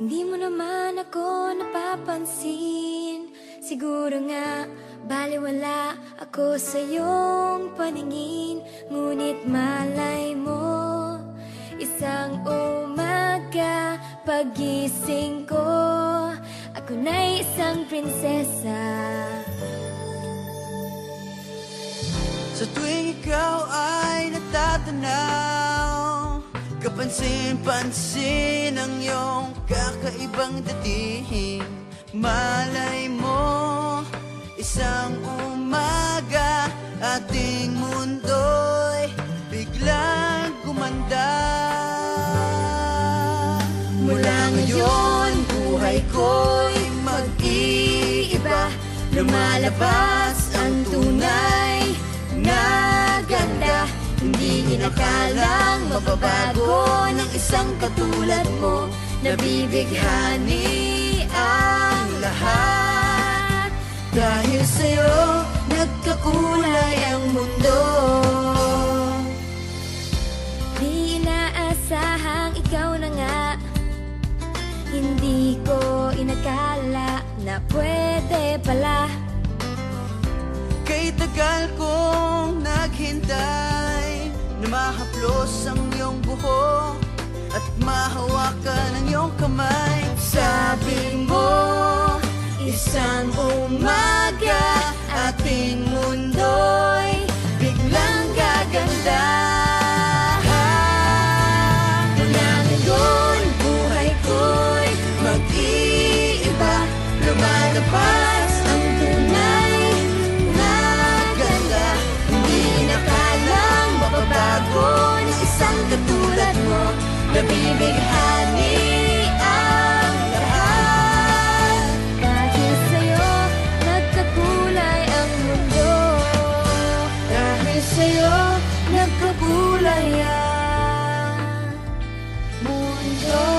Hindi mo naman ako napapansin. Siguro nga baliwala ako sa iyong paningin. Ngunit malay mo, isang umaga pagising ko, ako na'y isang prinsesa. Sa tuwing ikaw ay natatanaw, kapansin-pansin ang iyong kakaibang dating. Malay mo, isang umaga ating mundo'y biglang gumanda. Mula ngayon, buhay ko'y mag-iiba. Lumalabas ang tunay na ganda. Hindi inakalang mababago ng isang katulad mo. Nabibighani ang lahat. Dahil sa'yo, nagkakulay ang mundo. Di inaasahang ikaw na nga. Hindi ko inakala na pwede pala. Kay tagal kong naghintay na mahaplos ang iyong buhok at mahawakan ang iyong kamay. Sabi mo, isang umaga ating mundo'y biglang gaganda. Mula ngayon, buhay ko'y mag-iiba. Lumalabas ang tunay na ganda. Hindi inakalang mababago ng isang katulad mo. Nabibighani ang lahat. Dahil sa'yo, nagkakulay ang mundo. Dahil sa'yo, nagkakulay ang mundo.